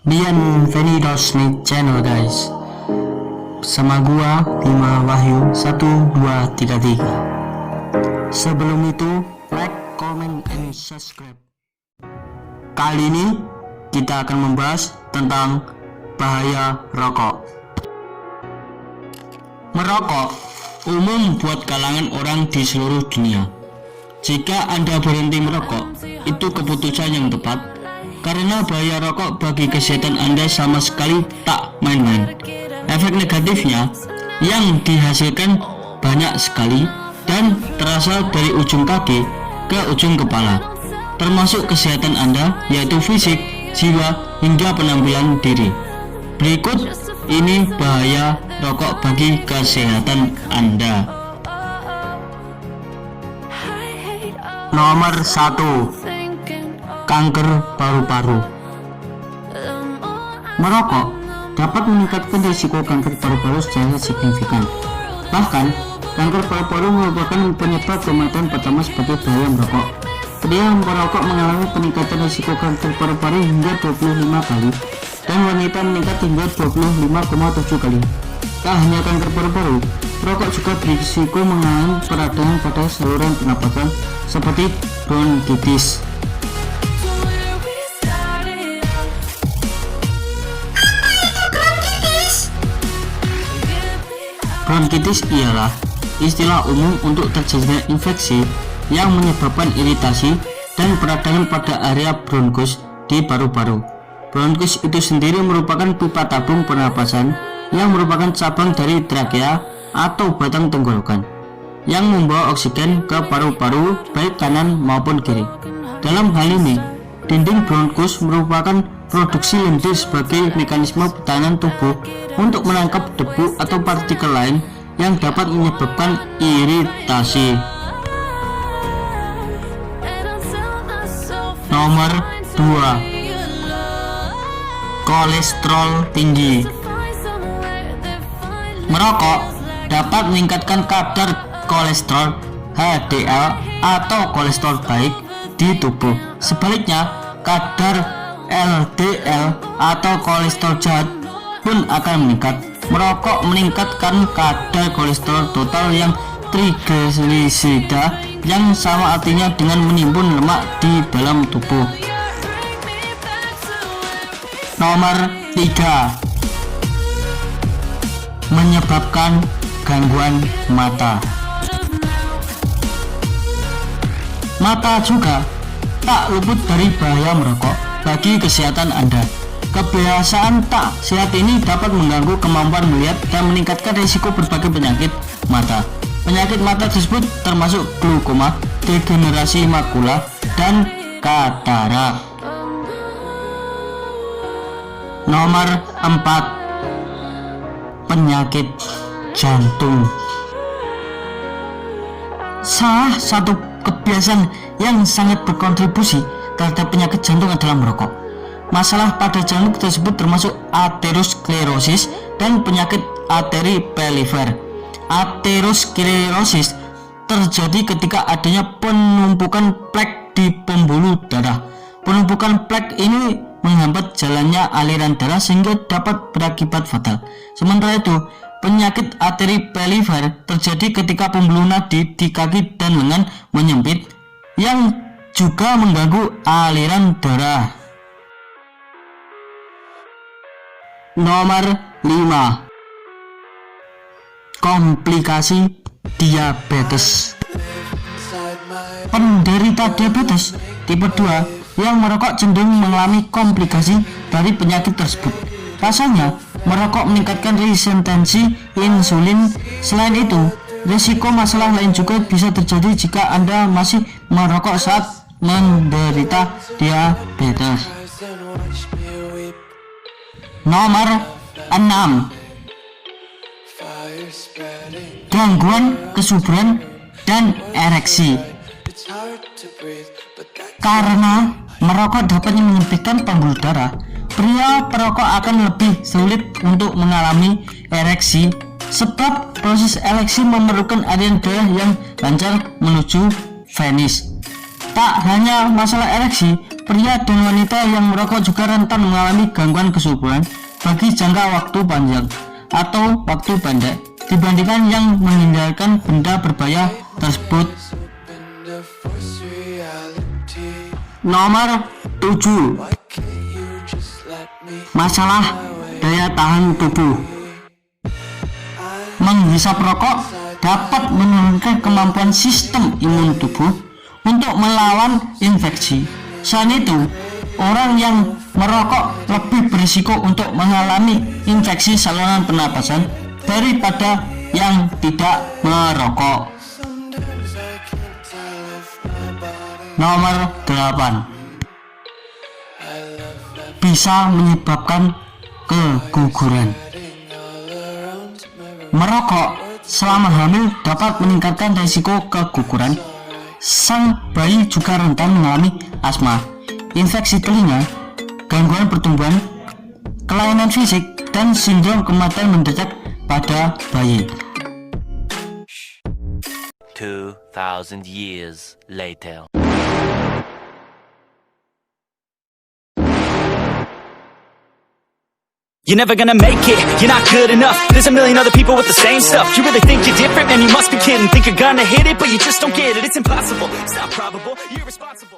Bienvenidos nih channel guys. Sama gua Bima Wahyu 1233. Sebelum itu like, comment, and subscribe. Kali ini kita akan membahas tentang bahaya rokok. Merokok umum buat kalangan orang di seluruh dunia. Jika Anda berhenti merokok, itu keputusan yang tepat. Karena bahaya rokok bagi kesehatan Anda sama sekali tak main-main. Efek negatifnya yang dihasilkan banyak sekali dan terasa dari ujung kaki ke ujung kepala, termasuk kesehatan Anda yaitu fisik, jiwa, hingga penampilan diri. Berikut ini bahaya rokok bagi kesehatan Anda. Nomor 1. Kanker paru-paru. Merokok dapat meningkatkan risiko kanker paru-paru secara signifikan. Bahkan, kanker paru-paru merupakan penyebab kematian pertama sebagai bahaya merokok. Pria yang merokok mengalami peningkatan risiko kanker paru-paru hingga 25 kali, dan wanita meningkat hingga 25,7 kali. Tak hanya kanker paru-paru, merokok juga berisiko mengalami peradangan pada saluran pernapasan seperti bronkitis. Bronkitis ialah istilah umum untuk terjadinya infeksi yang menyebabkan iritasi dan peradangan pada area bronkus di paru-paru. Bronkus itu sendiri merupakan pipa tabung pernapasan yang merupakan cabang dari trakea atau batang tenggorokan yang membawa oksigen ke paru-paru baik kanan maupun kiri. Dalam hal ini, dinding bronkus merupakan produksi lendir sebagai mekanisme pertahanan tubuh untuk menangkap debu atau partikel lain yang dapat menyebabkan iritasi. Nomor 2. Kolesterol tinggi. Merokok dapat meningkatkan kadar kolesterol HDL atau kolesterol baik di tubuh. Sebaliknya, kadar LDL atau kolesterol jahat pun akan meningkat. Merokok meningkatkan kadar kolesterol total yang trigliserida yang sama artinya dengan menimbun lemak di dalam tubuh. Nomor 3. Menyebabkan gangguan mata. Mata juga tak luput dari bahaya merokok bagi kesehatan Anda. Kebiasaan tak sehat ini dapat mengganggu kemampuan melihat dan meningkatkan risiko berbagai penyakit mata. Penyakit mata tersebut termasuk glaukoma, degenerasi makula, dan katarak. Nomor 4. Penyakit jantung. Salah satu kebiasaan yang sangat berkontribusi terhadap penyakit jantung adalah merokok. Masalah pada jantung tersebut termasuk aterosklerosis dan penyakit arteri perifer. Aterosklerosis terjadi ketika adanya penumpukan plak di pembuluh darah. Penumpukan plak ini menghambat jalannya aliran darah sehingga dapat berakibat fatal. Sementara itu, penyakit arteri perifer terjadi ketika pembuluh nadi di kaki dan lengan menyempit yang juga mengganggu aliran darah. Nomor 5. Komplikasi diabetes. Penderita diabetes tipe 2 yang merokok cenderung mengalami komplikasi dari penyakit tersebut. Rasanya, merokok meningkatkan resistensi insulin. Selain itu, risiko masalah lain juga bisa terjadi jika Anda masih merokok saat menderita diabetes. Nomor 6. Gangguan kesuburan dan ereksi. Karena merokok dapat menyempitkan pembuluh darah, pria perokok akan lebih sulit untuk mengalami ereksi sebab proses ereksi memerlukan aliran darah yang lancar menuju penis. Tak hanya masalah ereksi, Pria dan wanita yang merokok juga rentan mengalami gangguan kesuburan bagi jangka waktu panjang atau waktu pendek dibandingkan yang menghindarkan benda berbahaya tersebut. Nomor 7. Masalah daya tahan tubuh. Menghisap rokok dapat menurunkan kemampuan sistem imun tubuh untuk melawan infeksi. Selain itu, orang yang merokok lebih berisiko untuk mengalami infeksi saluran pernapasan daripada yang tidak merokok. Nomor 8. Bisa menyebabkan keguguran. Merokok selama hamil dapat meningkatkan risiko keguguran. Sang bayi juga rentan mengalami asma, infeksi telinga, gangguan pertumbuhan, kelainan fisik, dan sindrom kematian mendadak pada bayi. 2,000 years later. You're never gonna make it, you're not good enough. There's a million other people with the same stuff. You really think you're different? Man, you must be kidding. Think you're gonna hit it, but you just don't get it. It's impossible, it's not probable, you're irresponsible.